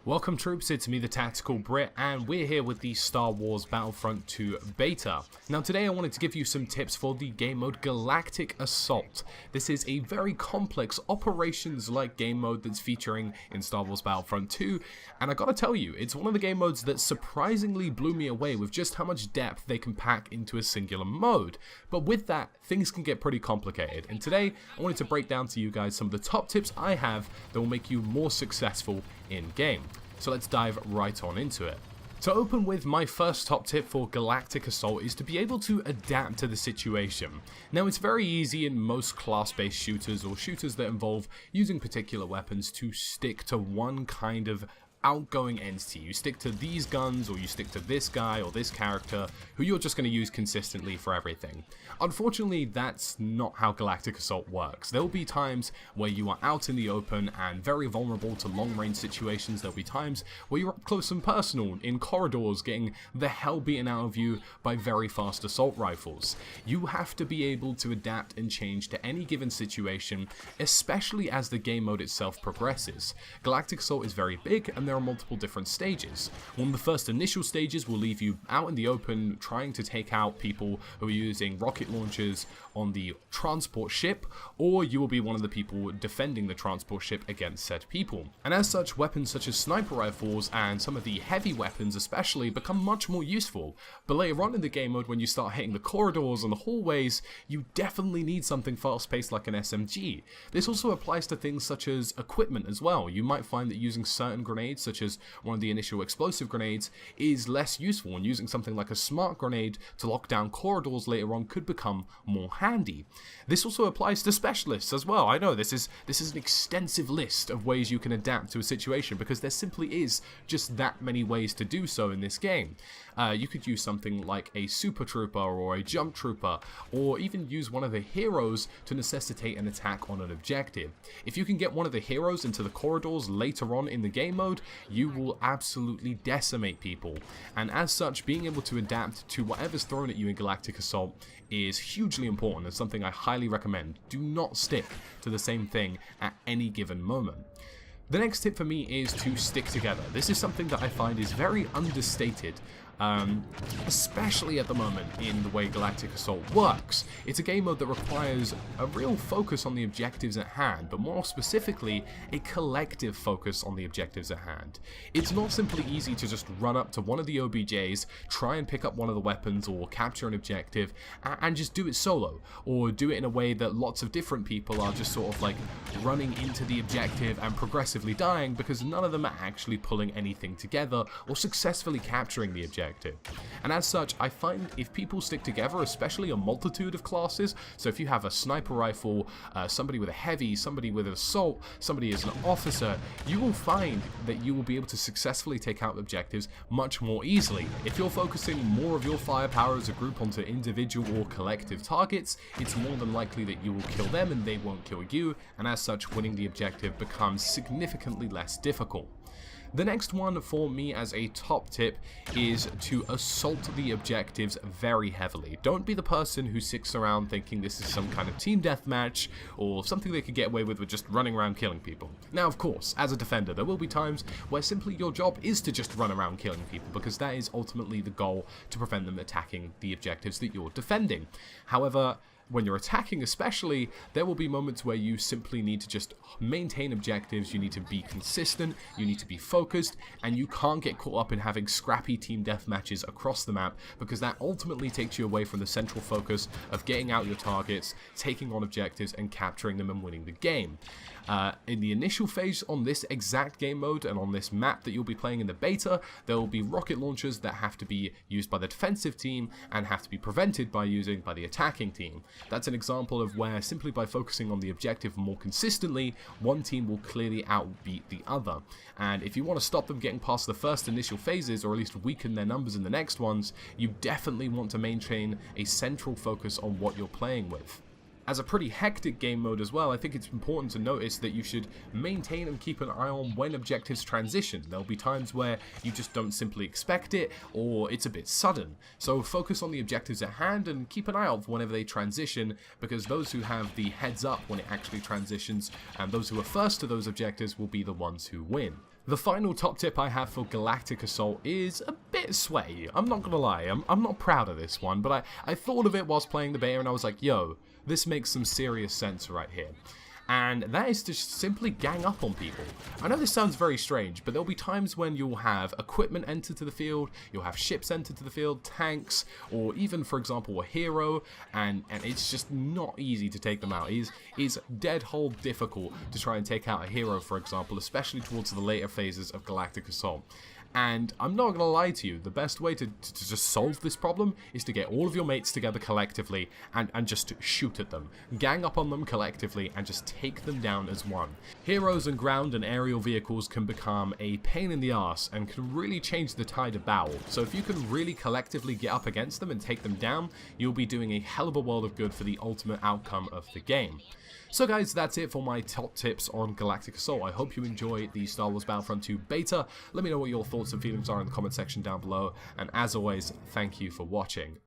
Welcome troops, it's me the Tactical Brit, and we're here with the Star Wars Battlefront 2 beta. Now today I wanted to give you some tips for the game mode Galactic Assault. This is a very complex operations-like game mode that's featuring in Star Wars Battlefront 2, and I gotta tell you, it's one of the game modes that surprisingly blew me away with just how much depth they can pack into a singular mode. But with that, things can get pretty complicated, and today I wanted to break down to you guys some of the top tips I have that will make you more successful in-game. So let's dive right on into it. To open with, my first top tip for Galactic Assault is to be able to adapt to the situation. Now it's very easy in most class-based shooters or shooters that involve using particular weapons to stick to one kind of outgoing entity. You stick to these guns, or you stick to this guy or this character who you're just going to use consistently for everything. Unfortunately, that's not how Galactic Assault works. There will be times where you are out in the open and very vulnerable to long-range situations. There will be times where you're up close and personal in corridors getting the hell beaten out of you by very fast assault rifles. You have to be able to adapt and change to any given situation, especially as the game mode itself progresses. Galactic Assault is very big, and there are multiple different stages. One of the first initial stages will leave you out in the open trying to take out people who are using rocket launchers on the transport ship, or you will be one of the people defending the transport ship against said people. And as such, weapons such as sniper rifles and some of the heavy weapons especially become much more useful. But later on in the game mode, when you start hitting the corridors and the hallways, you definitely need something fast-paced like an SMG. This also applies to things such as equipment as well. You might find that using certain grenades, such as one of the initial explosive grenades, is less useful, and using something like a smart grenade to lock down corridors later on could become more handy. This also applies to specialists as well. I know this is an extensive list of ways you can adapt to a situation, because there simply is just that many ways to do so in this game. You could use something like a super trooper or a jump trooper, or even use one of the heroes to necessitate an attack on an objective. If you can get one of the heroes into the corridors later on in the game mode, you will absolutely decimate people. And as such, being able to adapt to whatever's thrown at you in Galactic Assault is hugely important and something I highly recommend. Do not stick to the same thing at any given moment. The next tip for me is to stick together. This is something that I find is very understated, especially at the moment in the way Galactic Assault works. It's a game mode that requires a real focus on the objectives at hand, but more specifically, a collective focus on the objectives at hand. It's not simply easy to just run up to one of the OBJs, try and pick up one of the weapons or capture an objective, and just do it solo, or do it in a way that lots of different people are just sort of like running into the objective and progressively dying because none of them are actually pulling anything together or successfully capturing the objective. And as such, I find if people stick together, especially a multitude of classes, so if you have a sniper rifle, somebody with a heavy, somebody with an assault, somebody as an officer, you will find that you will be able to successfully take out objectives much more easily. If you're focusing more of your firepower as a group onto individual or collective targets, it's more than likely that you will kill them and they won't kill you, and as such, winning the objective becomes significantly less difficult. The next one for me as a top tip is to assault the objectives very heavily. Don't be the person who sits around thinking this is some kind of team deathmatch or something they could get away with just running around killing people. Now, of course, as a defender, there will be times where simply your job is to just run around killing people, because that is ultimately the goal, to prevent them attacking the objectives that you're defending. However, when you're attacking especially, there will be moments where you simply need to just maintain objectives, you need to be consistent, you need to be focused, and you can't get caught up in having scrappy team deathmatches across the map, because that ultimately takes you away from the central focus of getting out your targets, taking on objectives, and capturing them and winning the game. In the initial phase on this exact game mode and on this map that you'll be playing in the beta, there will be rocket launchers that have to be used by the defensive team and have to be prevented by the attacking team. That's an example of where simply by focusing on the objective more consistently, one team will clearly outbeat the other. And if you want to stop them getting past the first initial phases, or at least weaken their numbers in the next ones, you definitely want to maintain a central focus on what you're playing with. As a pretty hectic game mode as well, I think it's important to notice that you should maintain and keep an eye on when objectives transition. There'll be times where you just don't simply expect it, or it's a bit sudden. So focus on the objectives at hand and keep an eye out for whenever they transition, because those who have the heads up when it actually transitions, and those who are first to those objectives, will be the ones who win. The final top tip I have for Galactic Assault is a bit sweaty. I'm not gonna lie, I'm not proud of this one, but I thought of it whilst playing the beta and I was like, yo, this makes some serious sense right here. And that is to simply gang up on people. I know this sounds very strange, but there'll be times when you'll have equipment enter to the field, you'll have ships enter to the field, tanks, or even, for example, a hero, and it's just not easy to take them out. It's dead hole difficult to try and take out a hero, for example, especially towards the later phases of Galactic Assault. And I'm not going to lie to you, the best way to just solve this problem is to get all of your mates together collectively and just shoot at them. Gang up on them collectively and just take them down as one. Heroes and ground and aerial vehicles can become a pain in the arse and can really change the tide of battle. So if you can really collectively get up against them and take them down, you'll be doing a hell of a world of good for the ultimate outcome of the game. So guys, that's it for my top tips on Galactic Assault. I hope you enjoy the Star Wars Battlefront 2 beta. Let me know what your thoughts and feelings are in the comment section down below. And as always, thank you for watching.